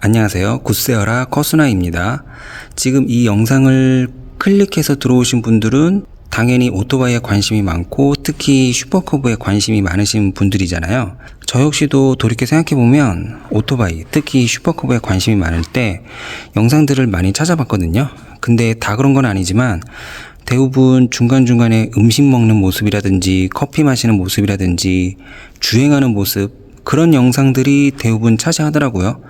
안녕하세요. 굿세어라 커스나입니다. 지금 이 영상을 클릭해서 들어오신 분들은 당연히 오토바이에 관심이 많고 특히 슈퍼커브에 관심이 많으신 분들이잖아요. 저 역시도 돌이켜 생각해보면 오토바이, 특히 슈퍼커브에 관심이 많을 때 영상들을 많이 찾아봤거든요. 근데 다 그런 건 아니지만 대부분 중간중간에 음식 먹는 모습이라든지 커피 마시는 모습이라든지 주행하는 모습, 그런 영상들이 대부분 차지하더라고요.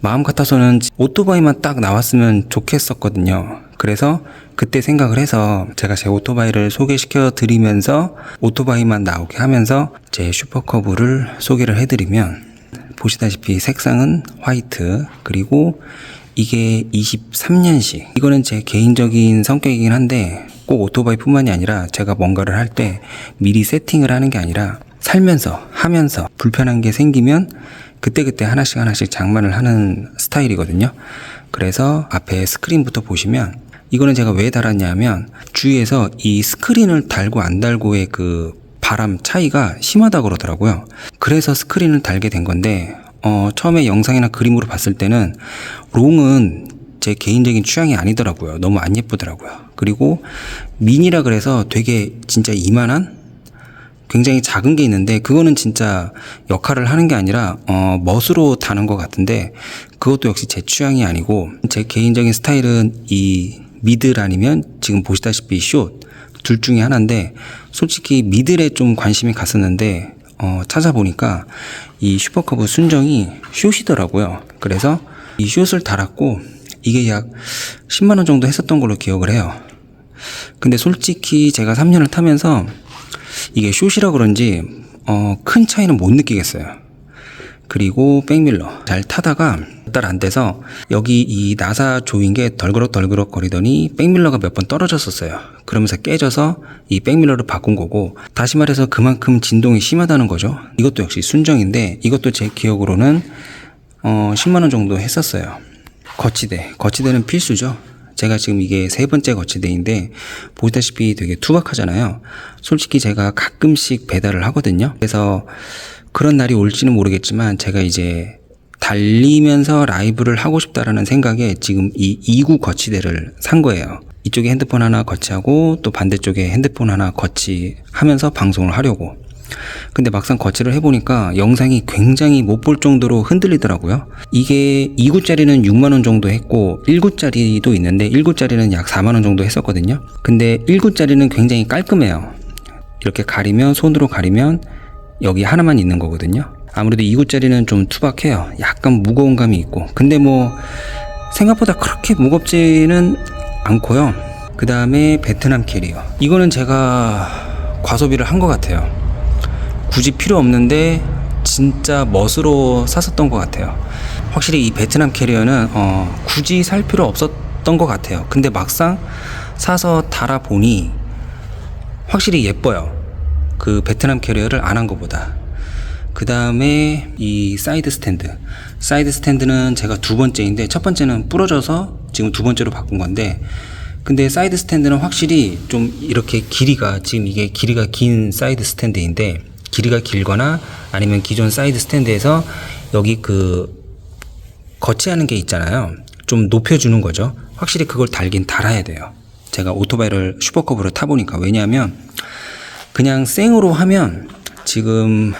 마음 같아서는 오토바이만 딱 나왔으면 좋겠었거든요. 그래서 그때 생각을 해서 제가 제 오토바이를 소개시켜 드리면서 오토바이만 나오게 하면서 제 슈퍼커브를 소개를 해드리면, 보시다시피 색상은 화이트, 그리고 이게 23년식. 이거는 제 개인적인 성격이긴 한데 꼭 오토바이 뿐만이 아니라 제가 뭔가를 할 때 미리 세팅을 하는 게 아니라 살면서 하면서 불편한 게 생기면 그때그때 하나씩 장만을 하는 스타일이거든요. 그래서 앞에 스크린부터 보시면, 이거는 제가 왜 달았냐면 주위에서 이 스크린을 달고 안 달고의 그 바람 차이가 심하다고 그러더라고요. 그래서 스크린을 달게 된 건데 처음에 영상이나 그림으로 봤을 때는 롱은 제 개인적인 취향이 아니더라고요. 너무 안 예쁘더라고요. 그리고 미니라 그래서 되게 진짜 이만한 굉장히 작은 게 있는데 그거는 진짜 역할을 하는 게 아니라 멋으로 다는 것 같은데 그것도 역시 제 취향이 아니고, 제 개인적인 스타일은 이 미들 아니면 지금 보시다시피 숏, 둘 중에 하나인데 솔직히 미들에 좀 관심이 갔었는데 찾아보니까 이 슈퍼커브 순정이 숏이더라고요. 그래서 이 숏을 달았고 이게 약 10만원 정도 했었던 걸로 기억을 해요. 근데 솔직히 제가 3년을 타면서 이게 숏이라 그런지 큰 차이는 못 느끼겠어요. 그리고 백밀러 잘 타다가 몇 달 안 돼서 여기 이 나사 조인 게 덜그럭 거리더니 백밀러가 몇 번 떨어졌었어요. 그러면서 깨져서 이 백밀러를 바꾼 거고, 다시 말해서 그만큼 진동이 심하다는 거죠. 이것도 역시 순정인데 이것도 제 기억으로는 10만원 정도 했었어요. 거치대는 필수죠. 제가 지금 이게 세 번째 거치대인데 보시다시피 되게 투박하잖아요. 솔직히 제가 가끔씩 배달을 하거든요. 그래서 그런 날이 올지는 모르겠지만 제가 이제 달리면서 라이브를 하고 싶다라는 생각에 지금 이 2구 거치대를 산 거예요. 이쪽에 핸드폰 하나 거치하고 또 반대쪽에 핸드폰 하나 거치하면서 방송을 하려고. 근데 막상 거치를 해보니까 영상이 굉장히 못 볼 정도로 흔들리더라고요. 이게 2구짜리는 6만원 정도 했고 1구짜리도 있는데 1구짜리는 약 4만원 정도 했었거든요. 근데 1구짜리는 굉장히 깔끔해요. 이렇게 가리면, 손으로 가리면 여기 하나만 있는 거거든요. 아무래도 2구짜리는 좀 투박해요. 약간 무거운 감이 있고. 근데 뭐 생각보다 그렇게 무겁지는 않고요. 그 다음에 베트남 캐리어, 이거는 제가 과소비를 한 것 같아요. 굳이 필요 없는데 진짜 멋으로 샀었던 것 같아요. 확실히 이 베트남 캐리어는 굳이 살 필요 없었던 것 같아요. 근데 막상 사서 달아보니 확실히 예뻐요. 그 베트남 캐리어를 안 한 것보다. 그 다음에 이 사이드 스탠드는 제가 두 번째인데 첫 번째는 부러져서 지금 두 번째로 바꾼 건데, 근데 사이드 스탠드는 확실히 좀 이렇게 길이가, 지금 이게 길이가 긴 사이드 스탠드인데 길이가 길거나 아니면 기존 사이드 스탠드에서 여기 그 거치하는 게 있잖아요. 좀 높여주는 거죠. 확실히 그걸 달긴 달아야 돼요. 제가 오토바이를 슈퍼커브로 타보니까. 왜냐하면 그냥 생으로 하면 지금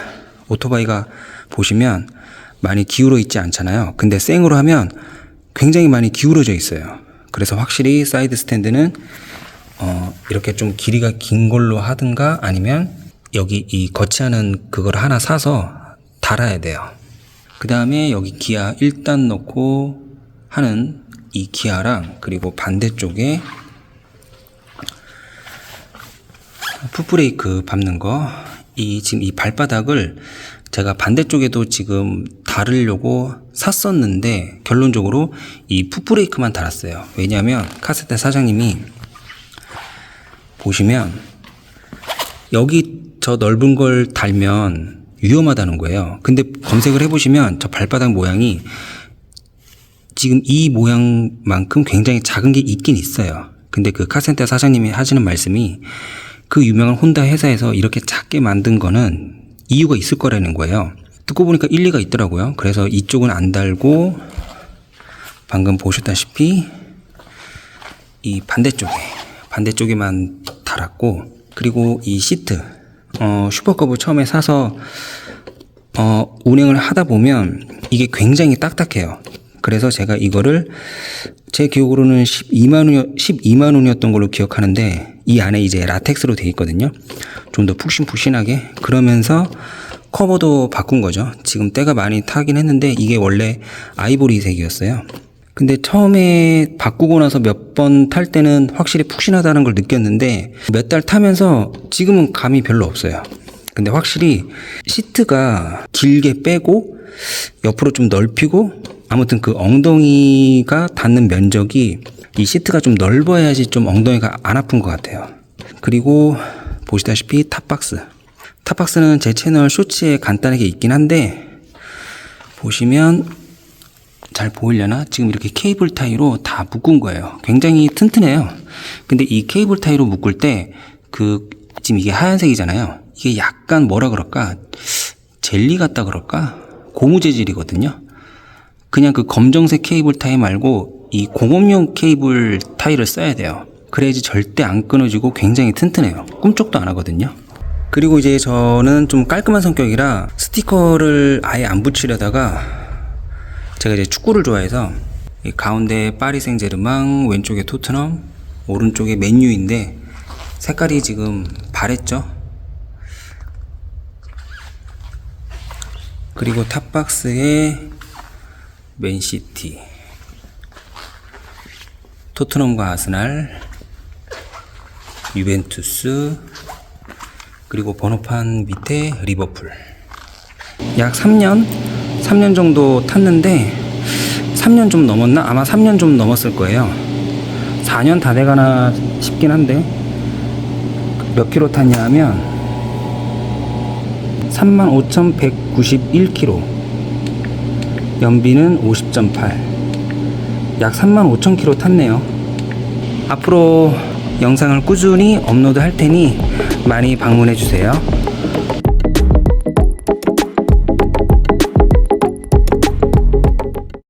오토바이가 보시면 많이 기울어 있지 않잖아요. 근데 생으로 하면 굉장히 많이 기울어져 있어요. 그래서 확실히 사이드 스탠드는 이렇게 좀 길이가 긴 걸로 하든가 아니면 여기 이 거치하는 그걸 하나 사서 달아야 돼요. 그 다음에 여기 기아 1단 넣고 하는 이 기아랑, 그리고 반대쪽에 풋브레이크 밟는 거, 지금 이 발바닥을 제가 반대쪽에도 지금 달으려고 샀었는데 결론적으로 이 풋브레이크만 달았어요. 왜냐하면 카세테 사장님이 보시면 여기 저 넓은 걸 달면 위험하다는 거예요. 근데 검색을 해보시면 저 발바닥 모양이 지금 이 모양만큼 굉장히 작은 게 있긴 있어요. 근데 그 카센터 사장님이 하시는 말씀이 그 유명한 혼다 회사에서 이렇게 작게 만든 거는 이유가 있을 거라는 거예요. 듣고 보니까 일리가 있더라고요. 그래서 이쪽은 안 달고 방금 보셨다시피 이 반대쪽에만 달았고, 그리고 이 시트 슈퍼커브 처음에 사서 운행을 하다 보면 이게 굉장히 딱딱해요. 그래서 제가 이거를 제 기억으로는 12만 원이었던 걸로 기억하는데, 이 안에 이제 라텍스로 되어 있거든요. 좀 더 푹신푹신하게. 그러면서 커버도 바꾼 거죠. 지금 때가 많이 타긴 했는데 이게 원래 아이보리색이었어요. 근데 처음에 바꾸고 나서 몇 번 탈 때는 확실히 푹신하다는 걸 느꼈는데, 몇 달 타면서 지금은 감이 별로 없어요. 근데 확실히 시트가 길게 빼고 옆으로 좀 넓히고, 아무튼 그 엉덩이가 닿는 면적이 이 시트가 좀 넓어야지 좀 엉덩이가 안 아픈 것 같아요. 그리고 보시다시피 탑박스는 제 채널 쇼츠에 간단하게 있긴 한데, 보시면 잘 보이려나? 지금 이렇게 케이블 타이로 다 묶은 거예요. 굉장히 튼튼해요. 근데 이 케이블 타이로 묶을 때 지금 이게 하얀색이잖아요. 이게 약간 뭐라 그럴까? 젤리 같다 그럴까? 고무 재질이거든요. 그냥 그 검정색 케이블 타이 말고 이 공업용 케이블 타이를 써야 돼요. 그래야지 절대 안 끊어지고 굉장히 튼튼해요. 꿈쩍도 안 하거든요. 그리고 이제 저는 좀 깔끔한 성격이라 스티커를 아예 안 붙이려다가, 제가 이제 축구를 좋아해서 이 가운데 파리 생제르맹, 왼쪽에 토트넘, 오른쪽에 맨유인데 색깔이 지금 바랬죠. 그리고 탑박스에 맨시티, 토트넘과 아스날, 유벤투스, 그리고 번호판 밑에 리버풀. 약 3년 정도 탔는데, 3년 좀 넘었나? 아마 3년 좀 넘었을 거예요. 4년 다 돼가나 싶긴 한데, 몇 킬로 탔냐 하면 35,191km, 연비는 50.8, 약 35,000km 탔네요. 앞으로 영상을 꾸준히 업로드 할 테니 많이 방문해 주세요.